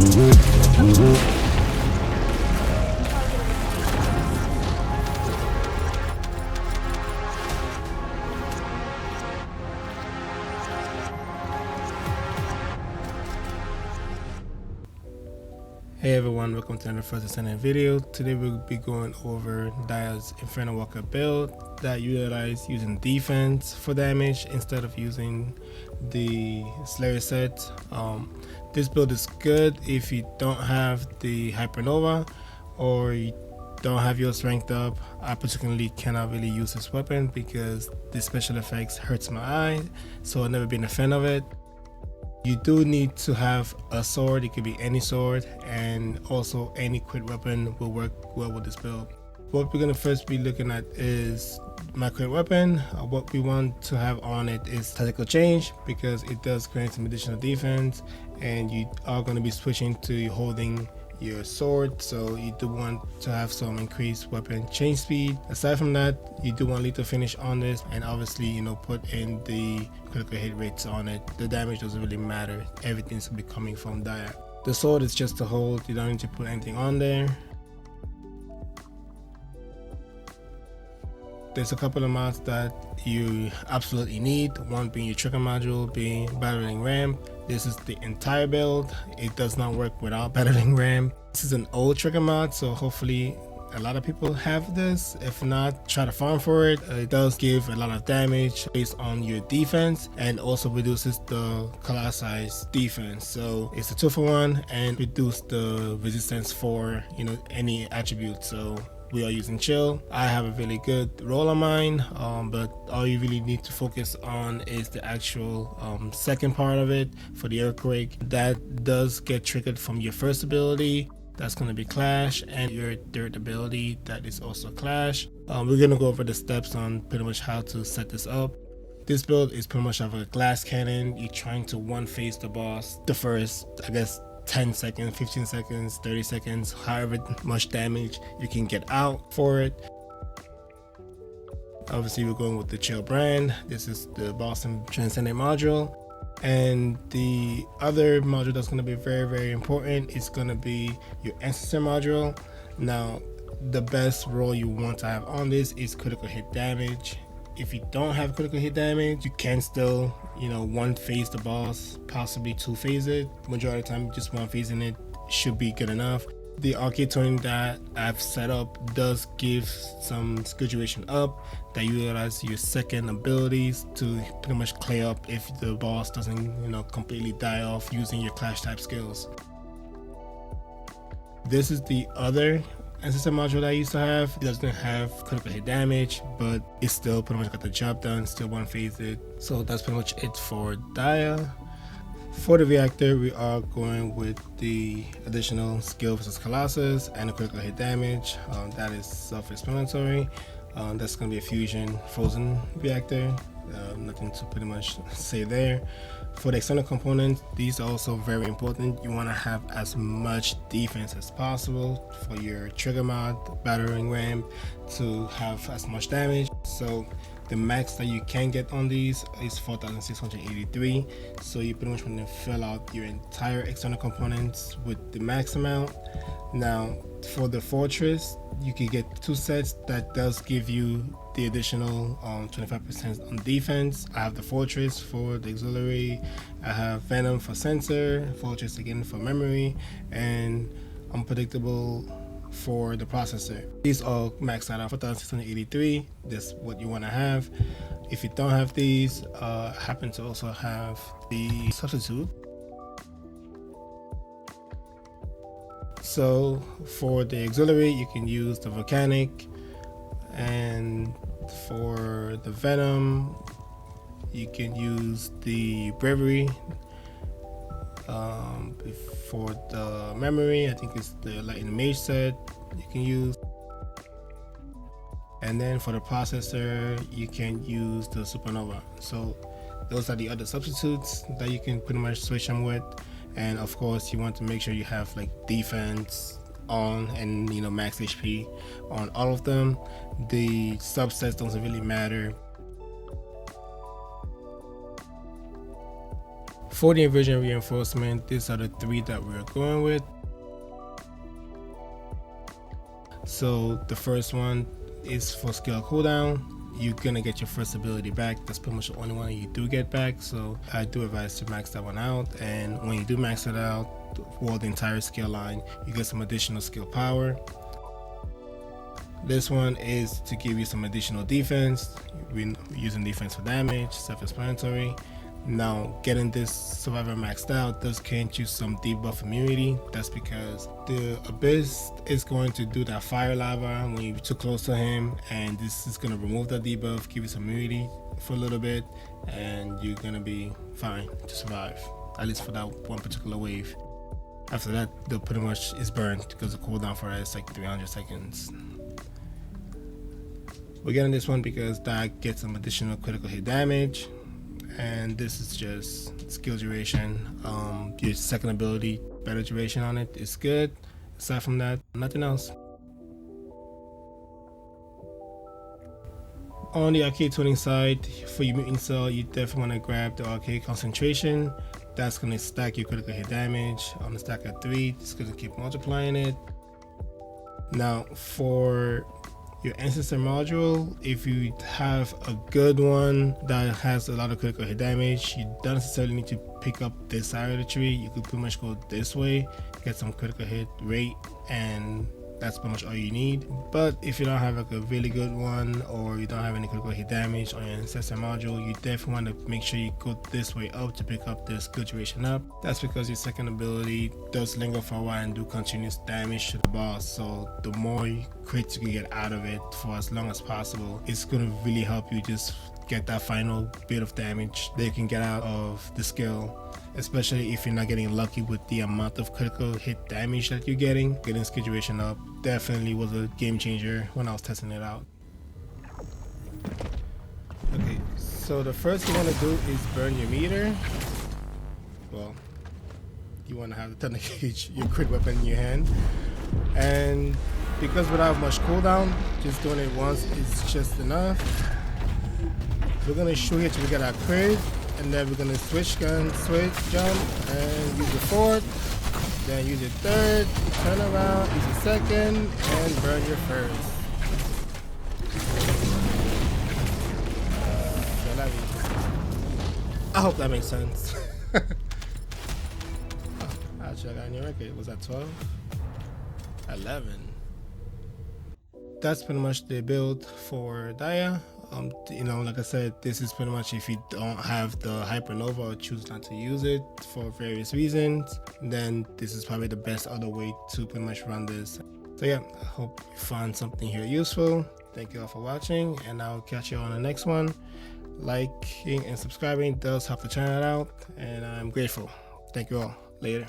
Hey everyone, welcome to another first ascending video. Today we'll be going over Dia's Infernal Walker build that utilize using defense for damage instead of using the Slayer set. This build is good if you don't have the Hypernova or you don't have your strength up. I particularly cannot really use this weapon because the special effects hurts my eye, so I've never been a fan of it. You do need to have a sword. It could be any sword, and also any crit weapon will work well with this build. What we're going to first be looking at is my crit weapon. What we want to have on it is tactical change because it does create some additional defense, and you are going to be switching to holding your sword, so you do want to have some increased weapon change speed. Aside from that, you do want lethal finish on this, and obviously put in the critical hit rates on it. The damage doesn't really matter, everything's gonna be coming from Dia. The sword is just to hold, you don't need to put anything on there. There's a couple of mods that you absolutely need, one being your trigger module, being battering ram. This is the entire build. It does not work without battering ram. This is an old trigger mod, so hopefully a lot of people have this. If not, try to farm for it. It does give a lot of damage based on your defense, and also reduces the class size defense. So it's a 2-for-1 and reduce the resistance for any attribute. So we are using chill. I have a really good roll on mine, but all you really need to focus on is the actual second part of it for the earthquake. That does get triggered from your first ability. That's going to be clash, and your third ability, that is also clash. We're going to go over the steps on pretty much how to set this up. This build is pretty much of a glass cannon. You're trying to one phase the boss the first, I guess, 10 seconds, 15 seconds, 30 seconds, however much damage you can get out for it. Obviously we're going with the chill brand. This is the Boston Transcendent module, and the other module that's going to be very important is going to be your ancestor module. Now the best roll you want to have on this is critical hit damage. If you don't have critical hit damage, you can still one phase the boss, possibly two phase it. Majority of the time just one phasing it should be good enough. The Arche Tuning that I've set up does give some situation up that you utilize your second abilities to pretty much clear up if the boss doesn't completely die off using your clash type skills. This is the other ancestor module that I used to have. It doesn't have critical hit damage, but it still pretty much got the job done, still one phase it. So that's pretty much it for Dia. For the Reactor, we are going with the additional skill versus Colossus and the critical hit damage. That is self-explanatory. That's going to be a fusion frozen Reactor. Nothing to pretty much say there. For the external components, these are also very important. You want to have as much defense as possible for your trigger mod, battering ram, to have as much damage. So the max that you can get on these is 4,683. So you pretty much want to fill out your entire external components with the max amount. Now for the fortress, you can get two sets that does give you the additional 25% on defense. I have the fortress for the auxiliary, I have venom for sensor, fortress again for memory, and unpredictable for the processor. These all maxed out at 4,683. That's what you want to have. If you don't have these, happen to also have the substitute. So for the auxiliary, you can use the volcanic, and for the venom, you can use the bravery. For the memory, I think it's the lightning mage set you can use. And then for the processor, you can use the supernova. So those are the other substitutes that you can pretty much switch them with. And of course, you want to make sure you have like defense on and max HP on all of them. The subsets don't really matter. For the inversion reinforcement, these are the 3 that we're going with. So the first one is for skill cooldown. You're gonna get your first ability back. That's pretty much the only one you do get back, so I do advise to max that one out. And when you do max it out for the entire skill line, you get some additional skill power. This one is to give you some additional defense. We're using defense for damage, self-explanatory. Now, getting this survivor maxed out does grant you some debuff immunity. That's because the abyss is going to do that fire lava when you're too close to him, and this is going to remove that debuff, give you some immunity for a little bit, and you're going to be fine to survive, at least for that one particular wave. After that, they'll pretty much is burned because the cooldown for that is like 300 seconds. We're getting this one because that gets some additional critical hit damage. And this is just skill duration. Your second ability, better duration on it is good. Aside from that, nothing else. On the Arche Tuning side, for your mutant cell, you definitely want to grab the Arche concentration. That's going to stack your critical hit damage. On the stack of 3, it's going to keep multiplying it. Now for your ancestor module, if you have a good one that has a lot of critical hit damage, you don't necessarily need to pick up this side of the tree. You could pretty much go this way, get some critical hit rate, and that's pretty much all you need. But if you don't have like a really good one, or you don't have any critical hit damage on your ancestor module, you definitely want to make sure you go this way up to pick up this good duration up. That's because your second ability does linger for a while and do continuous damage to the boss. So the more crits you can get out of it for as long as possible, it's going to really help you just get that final bit of damage that you can get out of the skill. Especially if you're not getting lucky with the amount of critical hit damage that you're getting skill duration up definitely was a game changer when I was testing it out. Okay, so the first thing you want to do is burn your meter. Well, you want to have the thunder cage, your crit weapon in your hand, and because without much cooldown, just doing it once is just enough. We're gonna shoot here till we get our crit, and then we're gonna switch gun, switch jump, and use the fourth, then use your third, turn around, use your second, and burn your first. I hope that makes sense. Actually, I got a new record. Was that 12? 11. That's pretty much the build for Dia. You know, like I said, this is pretty much if you don't have the Hypernova or choose not to use it for various reasons, then this is probably the best other way to pretty much run this. So yeah, I hope you found something here useful. Thank you all for watching, and I'll catch you on the next one. Liking and subscribing does help the channel out, and I'm grateful. Thank you all. Later.